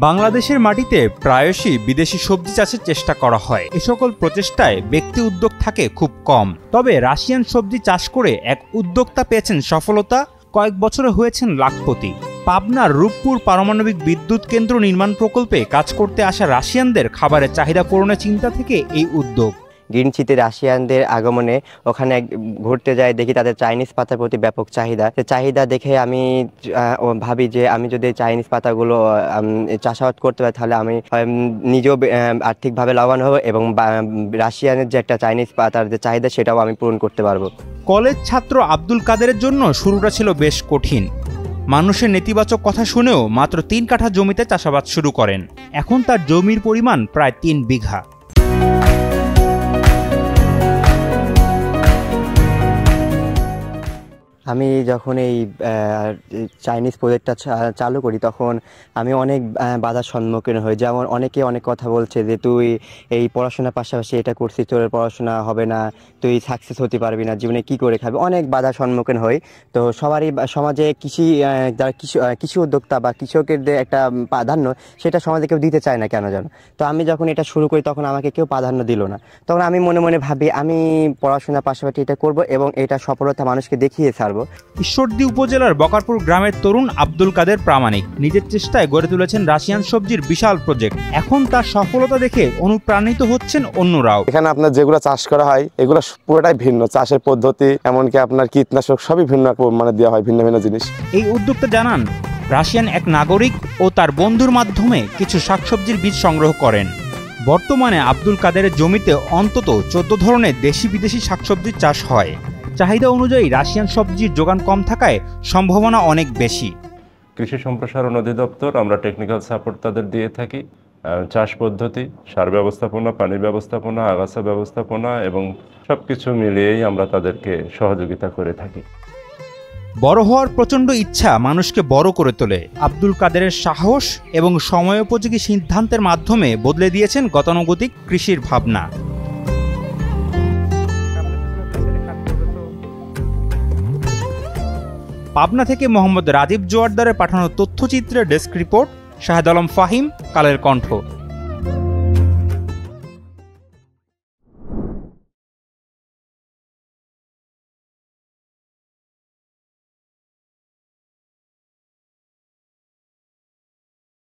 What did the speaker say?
বাংলাদেশের মাটিতে প্রায়শই বিদেশি সবজি চাষের চেষ্টা করা হয়। এ সকল প্রচেষ্টায় ব্যক্তি উদ্যোগ থাকে খুব কম। তবে রাশিয়ান সবজি চাষ করে এক উদ্যোক্তা পেয়েছেন সফলতা, কয়েক বছরে হয়েছেন লাখপতি। পাবনার রূপপুর পারমাণবিক বিদ্যুৎ কেন্দ্র নির্মাণ প্রকল্পে কাজ করতে আসা রাশিয়ানদের খাবারের চাহিদা পূরণের চিন্তা থেকে এই উদ্যোগ। গ্রিন সিটি রাশিয়ানদের আগমনে ওখানে ঘুরতে যাই, দেখি তাদের চাইনিজ পাতার প্রতি ব্যাপক চাহিদা দেখে আমি ভাবি যে আমি যদি চাইনিজ পাতাগুলো চাষাবাদ করতে পারি তাহলে আমি নিজেও আর্থিকভাবে লাভবান হব এবং রাশিয়ানের যে একটা চাইনিজ পাতার যে চাহিদা সেটাও আমি পূরণ করতে পারবো। কলেজ ছাত্র আব্দুল কাদেরের জন্য শুরুটা ছিল বেশ কঠিন। মানুষের নেতিবাচক কথা শুনেও মাত্র 3 কাঠা জমিতে চাষাবাদ শুরু করেন। এখন তার জমির পরিমাণ প্রায় 3 বিঘা। আমি যখন এই চাইনিজ প্রজেক্টটা চালু করি তখন আমি অনেক বাধার সম্মুখীন হই। যেমন অনেকে অনেক কথা বলছে যে তুই এই পড়াশোনার পাশাপাশি এটা করছিস, তোর পড়াশোনা হবে না, তুই সাকসেস হতে পারবি না, জীবনে কি করে খাবি, অনেক বাধার সম্মুখীন হই। তো সবারই সমাজে যারা কৃষি উদ্যোক্তা বা কৃষকের যে একটা প্রাধান্য সেটা সমাজে কেউ দিতে চায় না কেন জানো। তো আমি যখন এটা শুরু করি তখন আমাকে কেউ প্রাধান্য দিল না। তখন আমি মনে মনে ভাবি আমি পড়াশোনার পাশাপাশি এটা করব এবং এটা সফলতা মানুষকে দেখিয়ে ছাড়ব। ঈশ্বরদী উপজেলার বকারপুর গ্রামের তরুণ আব্দুল কাদের প্রামাণিক নিজের চেষ্টায় গড়ে তুলেছেন রাশিয়ান সবজির বিশাল প্রজেক্ট। এখন তার সফলতা দেখে অনুপ্রাণিত হচ্ছেন অন্যরাও। এখানে আপনার যেগুলো চাষ করা হয় এগুলো পুরোটাই ভিন্ন, চাষের পদ্ধতি এমনকি আপনার কীটনাশক সবই ভিন্ন দেওয়া হয়, ভিন্ন ভিন্ন জিনিস। এই উদ্যোক্তা জানান রাশিয়ান এক নাগরিক ও তার বন্ধুর মাধ্যমে কিছু শাকসবজির বীজ সংগ্রহ করেন। বর্তমানে আব্দুল কাদেরের জমিতে অন্তত 14 ধরনের দেশি বিদেশি শাকসবজির চাষ হয়। চাহিদা অনুযায়ী রাশিয়ান সবজির যোগান কম থাকায় সম্ভাবনা অনেক বেশি। কৃষি সম্প্রসারণ অধিদপ্তর আমরা টেকনিক্যাল সাপোর্ট তাদের দিয়ে থাকি। চাষ পদ্ধতি, সার ব্যবস্থাপনা, পানির ব্যবস্থাপনা, আগাছা ব্যবস্থাপনা এবং সবকিছু মিলিয়েই আমরা তাদেরকে সহযোগিতা করে থাকি। বড় হওয়ার প্রচণ্ড ইচ্ছা মানুষকে বড় করে তোলে। আব্দুল কাদেরের সাহস এবং সময়োপযোগী সিদ্ধান্তের মাধ্যমে বদলে দিয়েছেন গতানুগতিক কৃষির ভাবনা। পাবনা থেকে মোহাম্মদ রাজীব জোয়ারদারের পাঠানো তথ্যচিত্রের ডেস্ক রিপোর্ট, শাহেদ আলম ফাহিম, কালের কণ্ঠ।